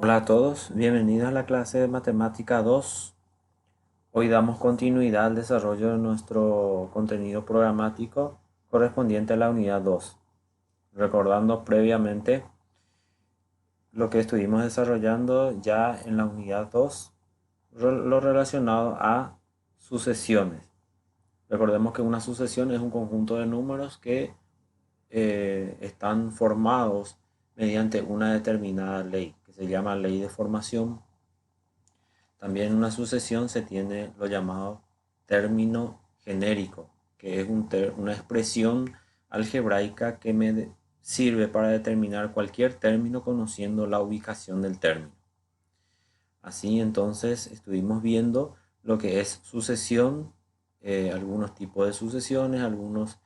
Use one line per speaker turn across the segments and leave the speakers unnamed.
Hola a todos, bienvenidos a la clase de Matemática 2. Hoy damos continuidad al desarrollo de nuestro contenido programático correspondiente a la unidad 2. Recordando previamente lo que estuvimos desarrollando ya en la unidad 2, lo relacionado a sucesiones. Recordemos que una sucesión es un conjunto de números que están formados mediante una determinada ley, que se llama ley de formación. También en una sucesión se tiene lo llamado término genérico, que es una expresión algebraica que me sirve para determinar cualquier término conociendo la ubicación del término. Así entonces estuvimos viendo lo que es sucesión, algunos tipos de sucesiones, algunos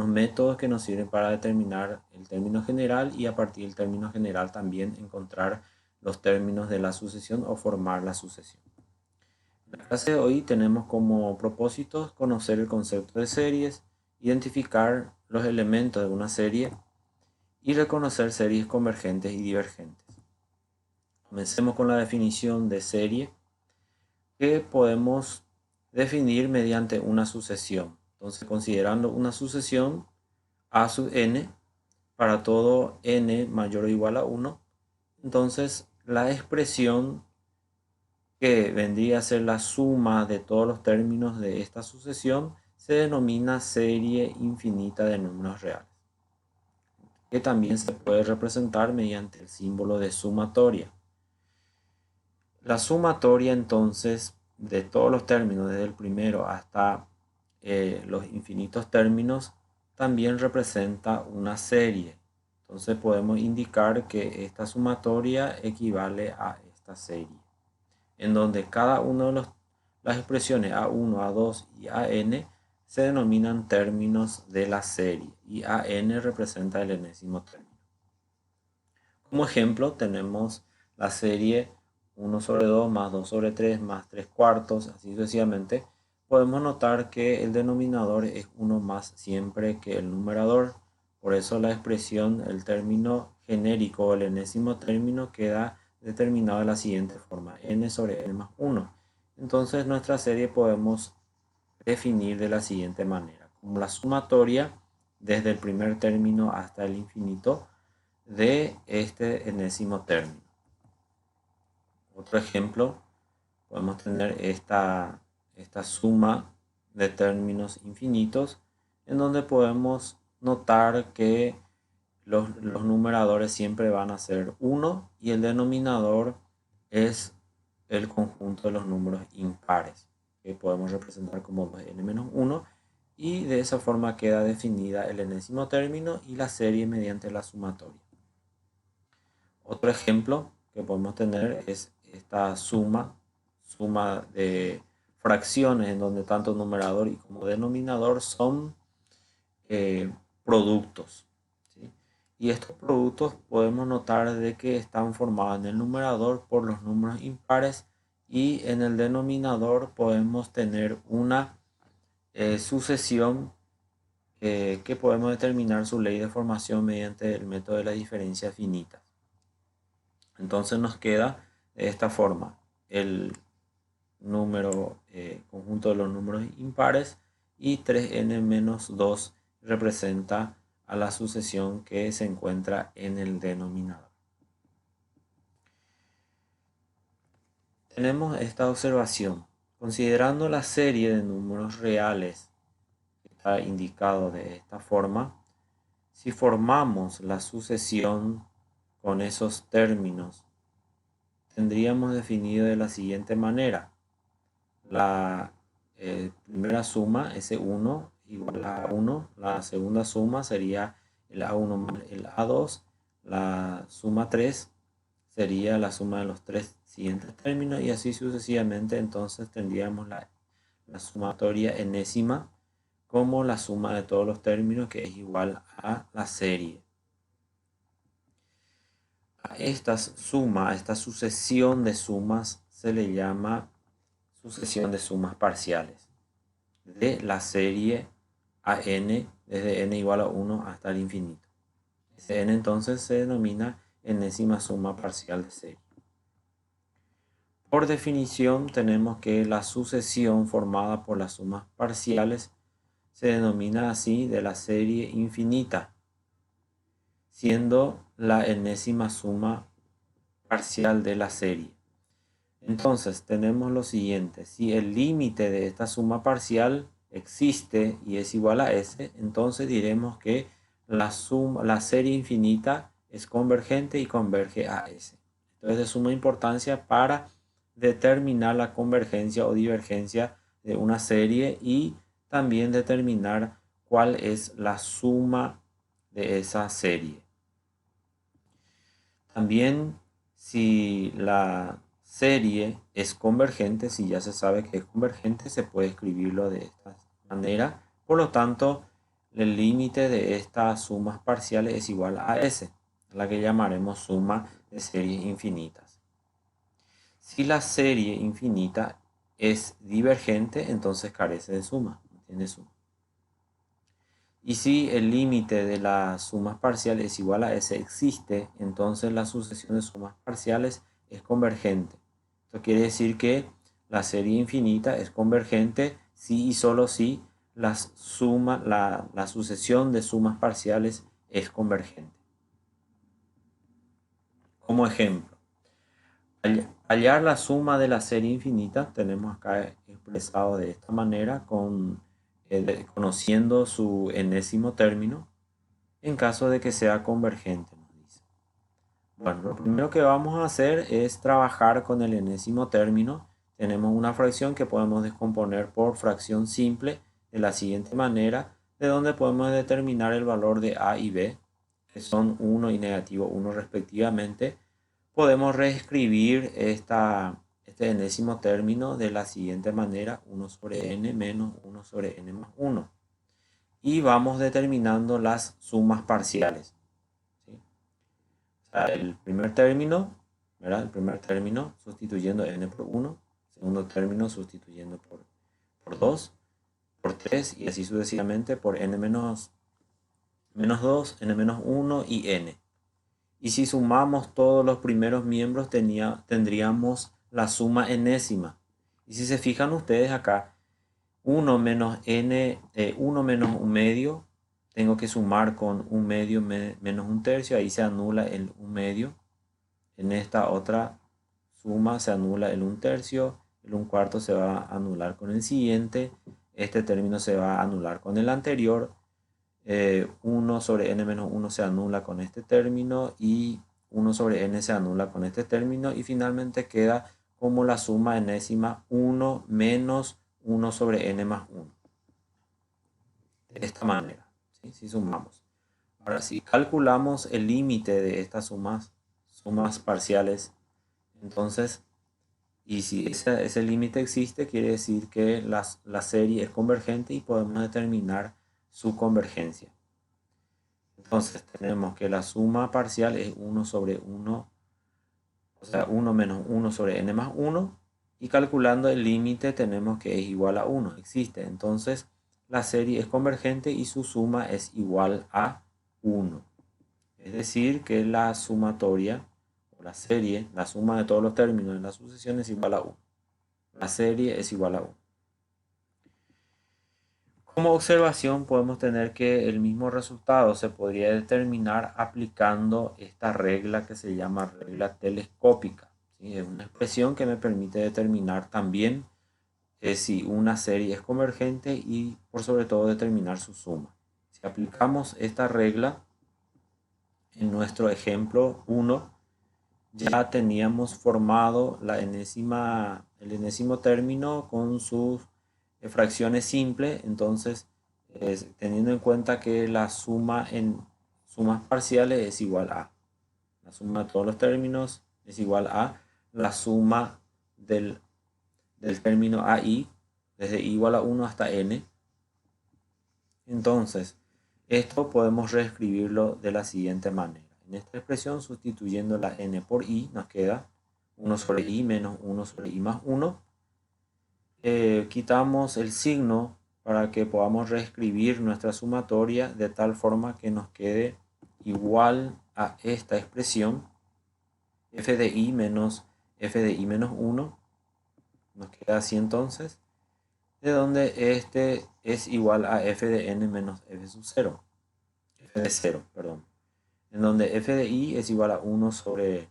métodos que nos sirven para determinar el término general y a partir del término general también encontrar los términos de la sucesión o formar la sucesión. En la clase de hoy tenemos como propósitos conocer el concepto de series, identificar los elementos de una serie y reconocer series convergentes y divergentes. Comencemos con la definición de serie, que podemos definir mediante una sucesión. Entonces, considerando una sucesión a sub n para todo n mayor o igual a 1, entonces la expresión que vendría a ser la suma de todos los términos de esta sucesión se denomina serie infinita de números reales, que también se puede representar mediante el símbolo de sumatoria. La sumatoria entonces de todos los términos, desde el primero hasta los infinitos términos, también representa una serie. Entonces podemos indicar que esta sumatoria equivale a esta serie, en donde cada una de las expresiones A1, A2 y AN se denominan términos de la serie y AN representa el enésimo término. Como ejemplo tenemos la serie 1 sobre 2 más 2 sobre 3 más 3 cuartos, así sucesivamente. Podemos notar que el denominador es 1 más siempre que el numerador. Por eso la expresión, el término genérico o el enésimo término queda determinado de la siguiente forma: n sobre n más 1. Entonces nuestra serie podemos definir de la siguiente manera: como la sumatoria desde el primer término hasta el infinito de este enésimo término. Otro ejemplo, podemos tener esta suma de términos infinitos, en donde podemos notar que los numeradores siempre van a ser 1 y el denominador es el conjunto de los números impares, que podemos representar como 2n menos 1, y de esa forma queda definida el enésimo término y la serie mediante la sumatoria. Otro ejemplo que podemos tener es esta suma de fracciones en donde tanto numerador y como denominador son productos, ¿sí? Y estos productos podemos notar de que están formados en el numerador por los números impares y en el denominador podemos tener una sucesión que podemos determinar su ley de formación mediante el método de la diferencia finita. Entonces nos queda de esta forma el conjunto de los números impares, y 3n menos 2 representa a la sucesión que se encuentra en el denominador. Tenemos esta observación: considerando la serie de números reales, que está indicado de esta forma, si formamos la sucesión con esos términos, tendríamos definido de la siguiente manera: la primera suma, S1 igual a 1, la segunda suma sería el A1 más el A2, la suma 3 sería la suma de los tres siguientes términos y así sucesivamente. Entonces tendríamos la sumatoria enésima como la suma de todos los términos, que es igual a la serie. A esta suma, a esta sucesión de sumas se le llama sucesión de sumas parciales de la serie AN desde n igual a 1 hasta el infinito. Ese n entonces se denomina enésima suma parcial de serie. Por definición, tenemos que la sucesión formada por las sumas parciales se denomina así de la serie infinita, siendo la enésima suma parcial de la serie. Entonces tenemos lo siguiente: si el límite de esta suma parcial existe y es igual a S, entonces diremos que la serie infinita es convergente y converge a S. Esto es de suma importancia para determinar la convergencia o divergencia de una serie y también determinar cuál es la suma de esa serie. También, si la serie es convergente, si ya se sabe que es convergente, se puede escribirlo de esta manera. Por lo tanto, el límite de estas sumas parciales es igual a S, la que llamaremos suma de series infinitas. Si la serie infinita es divergente, entonces carece de suma, no tiene suma. Y si el límite de las sumas parciales es igual a S existe, entonces la sucesión de sumas parciales es convergente. Esto quiere decir que la serie infinita es convergente si y solo si la sucesión de sumas parciales es convergente. Como ejemplo, hallar la suma de la serie infinita, tenemos acá expresado de esta manera conociendo su enésimo término, en caso de que sea convergente, nos dice. Bueno, lo primero que vamos a hacer es trabajar con el enésimo término. Tenemos una fracción que podemos descomponer por fracción simple de la siguiente manera, de donde podemos determinar el valor de a y b, que son 1 y negativo 1 respectivamente. Podemos reescribir este enésimo término de la siguiente manera: 1 sobre n menos 1 sobre n más 1. Y vamos determinando las sumas parciales, ¿sí? O sea, el primer término, ¿verdad? El primer término sustituyendo n por 1, segundo término sustituyendo por 2, por 3 y así sucesivamente por n menos 2, n menos 1 y n. Y si sumamos todos los primeros miembros tendríamos la suma enésima. Y si se fijan ustedes acá, 1 menos n, 1 menos un medio, tengo que sumar con un medio menos un tercio, ahí se anula el un medio. En esta otra suma se anula el un tercio, el un cuarto se va a anular con el siguiente, este término se va a anular con el anterior, 1 sobre n menos 1 se anula con este término y 1 sobre n se anula con este término y finalmente queda como la suma enésima 1 menos 1 sobre n más 1. De esta manera, ¿sí? Si sumamos. Ahora, si calculamos el límite de estas sumas parciales, entonces, y si ese límite existe, quiere decir que la serie es convergente y podemos determinar su convergencia. Entonces tenemos que la suma parcial es 1 sobre 1, o sea, 1 menos 1 sobre n más 1, y calculando el límite tenemos que es igual a 1, existe. Entonces la serie es convergente y su suma es igual a 1. Es decir, que la sumatoria o la serie, la suma de todos los términos en la sucesión es igual a 1. La serie es igual a 1. Como observación podemos tener que el mismo resultado se podría determinar aplicando esta regla que se llama regla telescópica, ¿sí? Es una expresión que me permite determinar también si una serie es convergente y por sobre todo determinar su suma. Si aplicamos esta regla en nuestro ejemplo 1, ya teníamos formado el enésimo término con sus fracciones simples. Entonces, teniendo en cuenta que la suma en sumas parciales es igual a la suma de todos los términos es igual a la suma del término AI, desde i igual a 1 hasta n. Entonces, esto podemos reescribirlo de la siguiente manera. En esta expresión, sustituyendo la n por i, nos queda 1 sobre i menos 1 sobre i más 1. Quitamos el signo para que podamos reescribir nuestra sumatoria de tal forma que nos quede igual a esta expresión. f de i menos f de i menos 1, nos queda así entonces, de donde este es igual a f de n menos f sub 0, f de 0, perdón, en donde f de i es igual a 1 sobre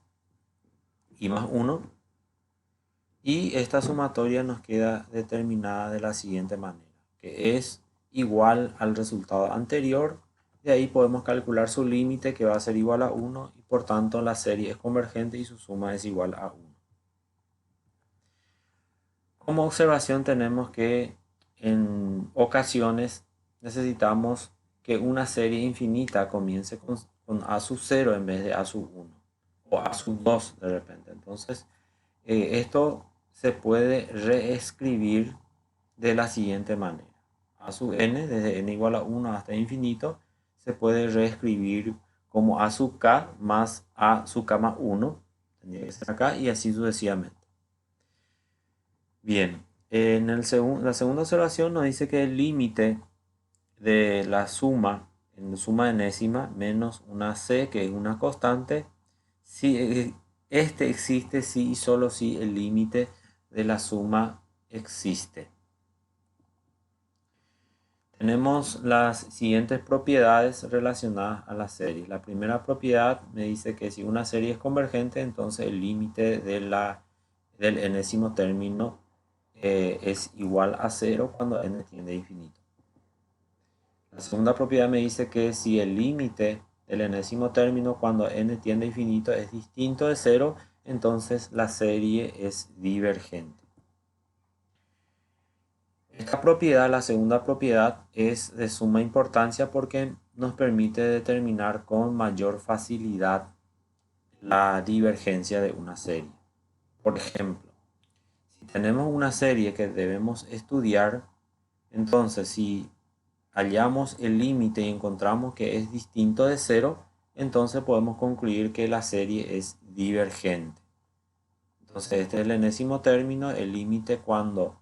i más 1, y esta sumatoria nos queda determinada de la siguiente manera, que es igual al resultado anterior. De ahí podemos calcular su límite, que va a ser igual a 1, y por tanto la serie es convergente y su suma es igual a 1. Como observación tenemos que en ocasiones necesitamos que una serie infinita comience con a sub 0 en vez de a sub 1 o a sub 2 de repente. Entonces, esto se puede reescribir de la siguiente manera. A sub n, desde n igual a 1 hasta infinito, se puede reescribir como a sub k más a sub k más 1, tendría que ser acá, y así sucesivamente. Bien, en la segunda observación nos dice que el límite de la suma, en suma enésima, menos una c, que es una constante, si este existe si y solo si el límite de la suma existe. Tenemos las siguientes propiedades relacionadas a la serie. La primera propiedad me dice que si una serie es convergente, entonces el límite del enésimo término es igual a 0 cuando n tiende a infinito. La segunda propiedad me dice que si el límite del enésimo término cuando n tiende a infinito es distinto de 0, entonces la serie es divergente. Esta propiedad, la segunda propiedad, es de suma importancia porque nos permite determinar con mayor facilidad la divergencia de una serie. Por ejemplo, si tenemos una serie que debemos estudiar, entonces si hallamos el límite y encontramos que es distinto de 0, entonces podemos concluir que la serie es divergente. Entonces este es el enésimo término, el límite cuando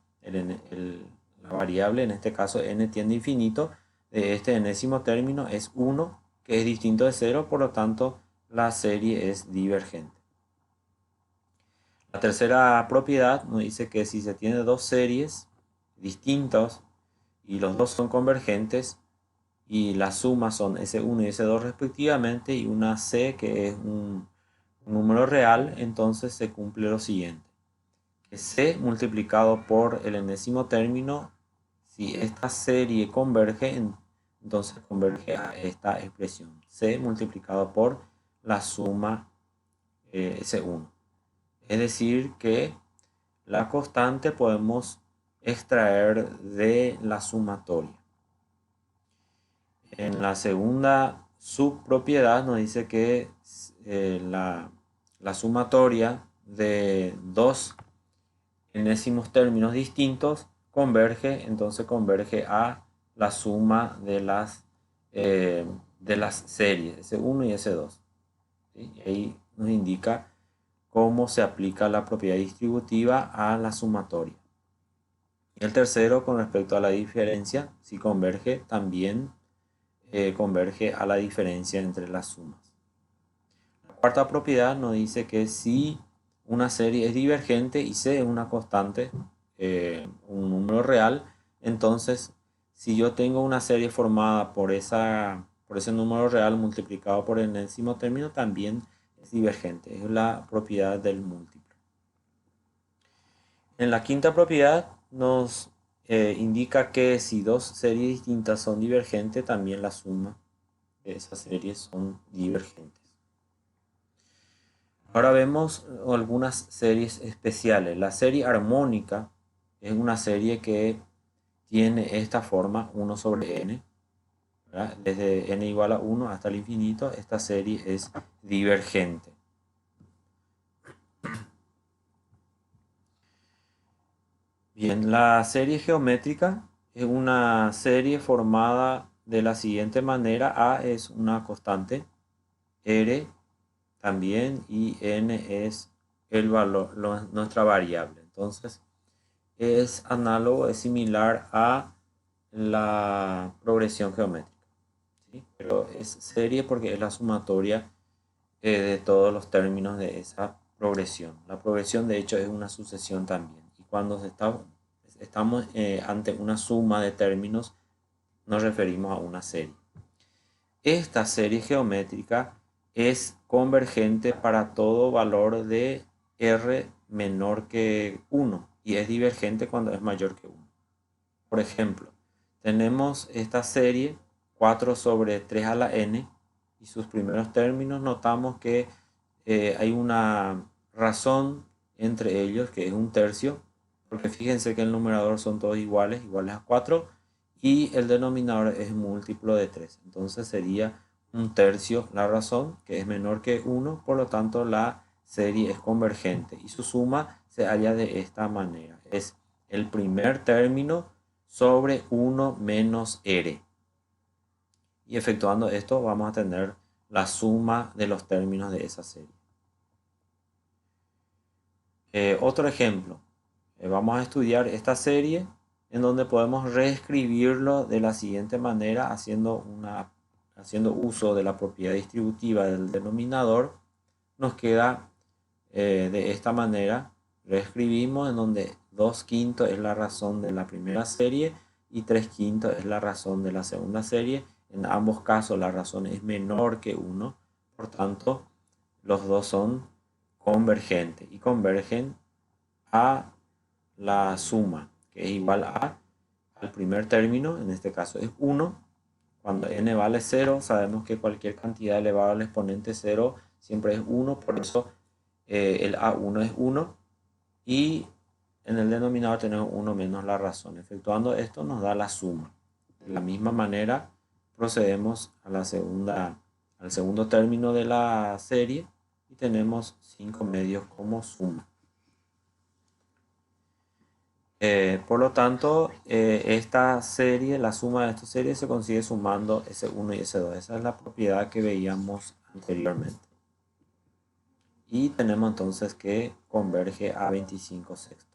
la variable, en este caso n tiende a infinito, de este enésimo término es 1, que es distinto de 0, por lo tanto la serie es divergente. La tercera propiedad nos dice que si se tiene dos series distintas y los dos son convergentes y las sumas son S1 y S2 respectivamente, y una C que es un número real, entonces se cumple lo siguiente. Que C multiplicado por el enésimo término, si esta serie converge, entonces converge a esta expresión. C multiplicado por la suma S1. Es decir, que la constante podemos extraer de la sumatoria. En la segunda subpropiedad nos dice que la sumatoria de dos enésimos términos distintos converge, entonces converge a la suma de las series S1 y S2. ¿Sí? Y ahí nos indica cómo se aplica la propiedad distributiva a la sumatoria. Y el tercero, con respecto a la diferencia, si converge, también converge a la diferencia entre las sumas. La cuarta propiedad nos dice que si una serie es divergente y C es una constante, un número real, entonces si yo tengo una serie formada por ese número real multiplicado por el enésimo término, también es divergente. Es la propiedad del múltiplo. En la quinta propiedad nos indica que si dos series distintas son divergentes, también la suma de esas series son divergentes. Ahora vemos algunas series especiales. La serie armónica es una serie que tiene esta forma, 1 sobre n. ¿Verdad? Desde n igual a 1 hasta el infinito, esta serie es divergente. Bien, la serie geométrica es una serie formada de la siguiente manera. A es una constante, R también, y n es el valor, nuestra variable. Entonces es análogo, es similar a la progresión geométrica, ¿sí? Pero es serie porque es la sumatoria de todos los términos de esa progresión. La progresión de hecho es una sucesión también. Y cuando estamos ante una suma de términos, nos referimos a una serie. Esta serie geométrica es convergente para todo valor de r menor que 1 y es divergente cuando es mayor que 1. Por ejemplo, tenemos esta serie 4 sobre 3 a la n y sus primeros términos. Notamos que hay una razón entre ellos que es un tercio, porque fíjense que el numerador son todos iguales a 4 y el denominador es múltiplo de 3. Entonces sería un tercio la razón, que es menor que 1, por lo tanto la serie es convergente y su suma se halla de esta manera. Es el primer término sobre 1 menos r. Y efectuando esto vamos a tener la suma de los términos de esa serie. Otro ejemplo. Vamos a estudiar esta serie en donde podemos reescribirlo de la siguiente manera haciendo uso de la propiedad distributiva del denominador. Nos queda de esta manera. Reescribimos en donde 2/5 es la razón de la primera serie y 3/5 es la razón de la segunda serie. En ambos casos la razón es menor que 1, por tanto los dos son convergentes y convergen a la suma, que es igual al primer término, en este caso es 1. Cuando n vale 0, sabemos que cualquier cantidad elevada al exponente 0 siempre es 1, por eso el a1 es 1 y en el denominador tenemos 1 menos la razón. Efectuando esto nos da la suma. De la misma manera procedemos a al segundo término de la serie y tenemos 5 medios como suma. Por lo tanto, esta serie, la suma de esta serie se consigue sumando S1 y S2. Esa es la propiedad que veíamos anteriormente. Y tenemos entonces que converge a 25 sextos.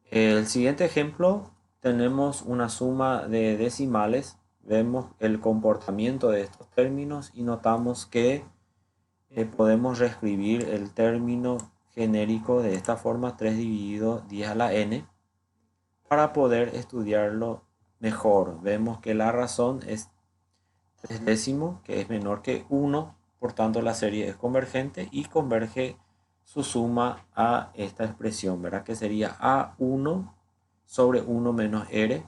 El siguiente ejemplo, tenemos una suma de decimales. Vemos el comportamiento de estos términos y notamos que podemos reescribir el término genérico de esta forma, 3 dividido 10 a la n, para poder estudiarlo mejor. Vemos que la razón es 3 décimos, que es menor que 1, por tanto la serie es convergente y converge su suma a esta expresión, ¿verdad? Que sería a1 sobre 1 menos r,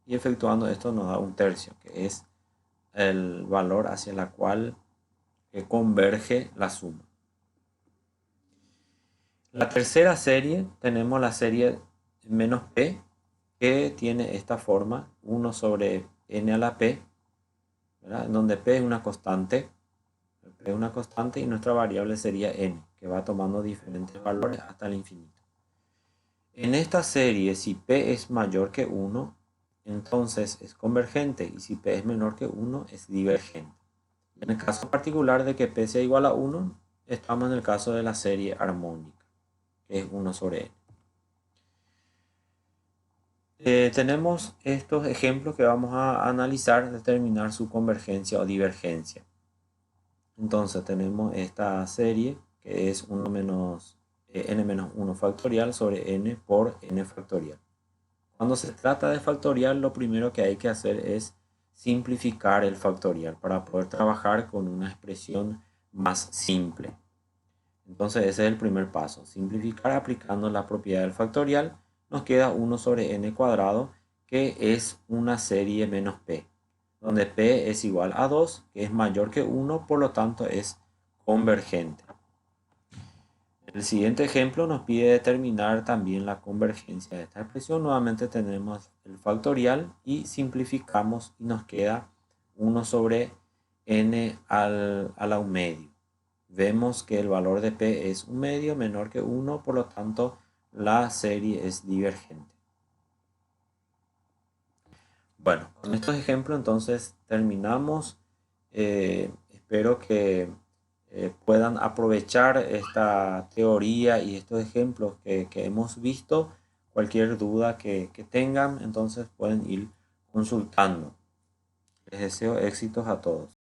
y efectuando esto nos da un tercio, que es el valor hacia la cual converge la suma. La tercera serie, tenemos la serie menos p, que tiene esta forma, 1 sobre n a la p, ¿verdad? Donde p es una constante, y nuestra variable sería n, que va tomando diferentes valores hasta el infinito. En esta serie, si p es mayor que 1, entonces es convergente, y si p es menor que 1, es divergente. En el caso particular de que p sea igual a 1, estamos en el caso de la serie armónica, que es 1 sobre n. Tenemos estos ejemplos que vamos a analizar, determinar su convergencia o divergencia. Entonces tenemos esta serie que es 1 menos n menos 1 factorial sobre n por n factorial. Cuando se trata de factorial, lo primero que hay que hacer es simplificar el factorial para poder trabajar con una expresión más simple. Entonces ese es el primer paso, simplificar aplicando la propiedad del factorial. Nos queda 1 sobre n cuadrado, que es una serie menos p, donde p es igual a 2, que es mayor que 1, por lo tanto es convergente. El siguiente ejemplo nos pide determinar también la convergencia de esta expresión. Nuevamente tenemos el factorial y simplificamos y nos queda 1 sobre n a la 1 medio. Vemos que el valor de p es 1 medio menor que 1, por lo tanto la serie es divergente. Bueno, con estos ejemplos entonces terminamos. Espero que puedan aprovechar esta teoría y estos ejemplos que hemos visto. Cualquier duda que tengan, entonces pueden ir consultando. Les deseo éxitos a todos.